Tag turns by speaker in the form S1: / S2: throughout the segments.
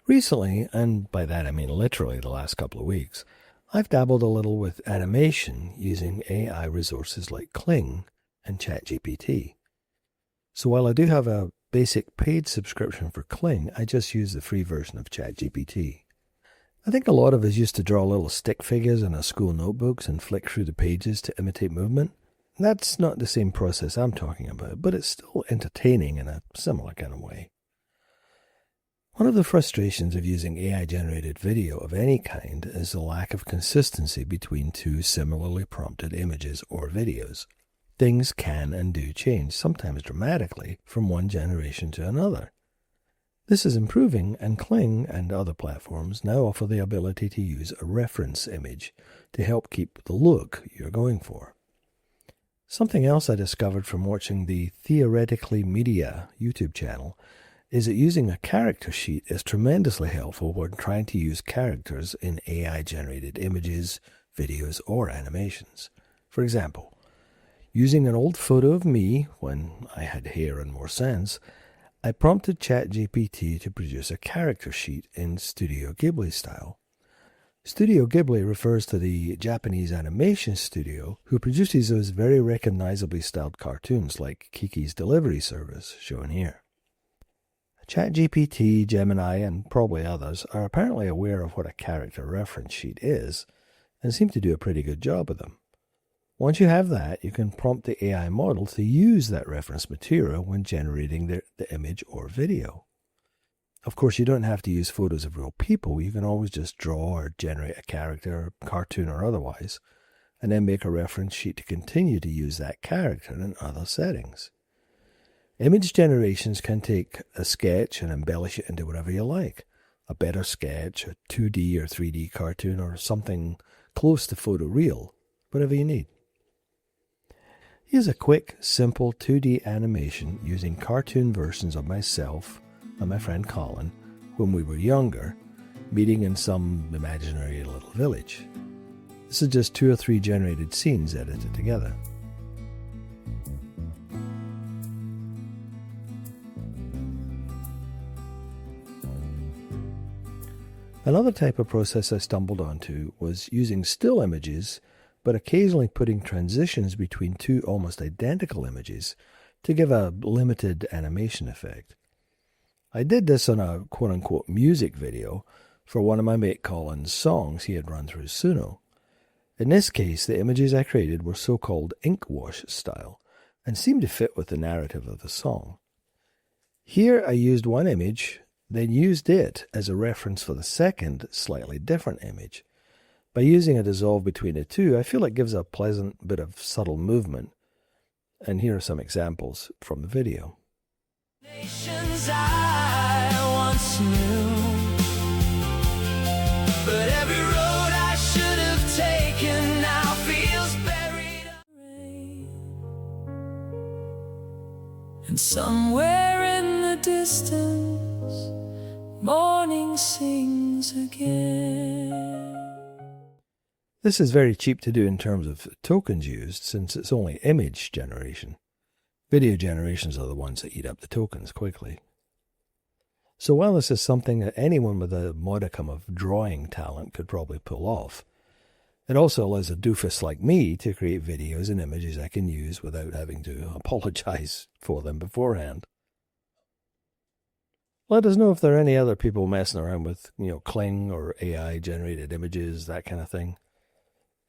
S1: Recently, and by that I mean literally the last couple of weeks, I've dabbled a little with animation using AI resources like Kling and ChatGPT. So while I do have a basic paid subscription for Kling, I just use the free version of ChatGPT. I think a lot of us used to draw little stick figures in our school notebooks and flick through the pages to imitate movement. That's not the same process I'm talking about, but it's still entertaining in a similar kind of way. One of the frustrations of using AI-generated video of any kind is the lack of consistency between two similarly prompted images or videos. Things can and do change, sometimes dramatically, from one generation to another. This is improving, and Kling and other platforms now offer the ability to use a reference image to help keep the look you're going for. Something else I discovered from watching the Theoretically Media YouTube channel is that using a character sheet is tremendously helpful when trying to use characters in AI-generated images, videos, or animations. For example, using an old photo of me when I had hair and more sense, I prompted ChatGPT to produce a character sheet in Studio Ghibli style. Studio Ghibli refers to the Japanese animation studio who produces those very recognizably styled cartoons like Kiki's Delivery Service, shown here. ChatGPT, Gemini, and probably others are apparently aware of what a character reference sheet is and seem to do a pretty good job of them. Once you have that, you can prompt the AI model to use that reference material when generating the image or video. Of course, you don't have to use photos of real people. You can always just draw or generate a character, cartoon or otherwise, and then make a reference sheet to continue to use that character in other settings. Image generations can take a sketch and embellish it into whatever you like. A better sketch, a 2D or 3D cartoon, or something close to photoreal, whatever you need. Here's a quick, simple 2D animation using cartoon versions of myself and my friend Colin when we were younger, meeting in some imaginary little village. This is just 2 or 3 generated scenes edited together. Another type of process I stumbled onto was using still images, but occasionally putting transitions between 2 almost identical images to give a limited animation effect. I did this on a quote-unquote music video for one of my mate Colin's songs he had run through Suno. In this case, the images I created were so-called ink wash style and seemed to fit with the narrative of the song. Here I used one image, then used it as a reference for the second, slightly different image. By using a dissolve between the two, I feel it gives a pleasant bit of subtle movement. And here are some examples from the video.
S2: Nations I once knew, but every road I should have taken now feels buried in rain. And somewhere in the distance, morning sings again.
S1: This is very cheap to do in terms of tokens used, since it's only image generation. Video generations are the ones that eat up the tokens quickly. So while this is something that anyone with a modicum of drawing talent could probably pull off, it also allows a doofus like me to create videos and images I can use without having to apologize for them beforehand. Let us know if there are any other people messing around with, Kling or AI-generated images, that kind of thing.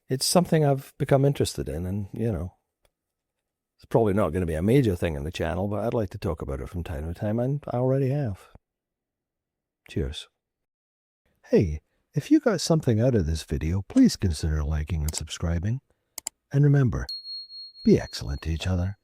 S1: It's something I've become interested in, and, it's probably not going to be a major thing in the channel, but I'd like to talk about it from time to time, and I already have. Cheers. Hey, if you got something out of this video, please consider liking and subscribing. And remember, be excellent to each other.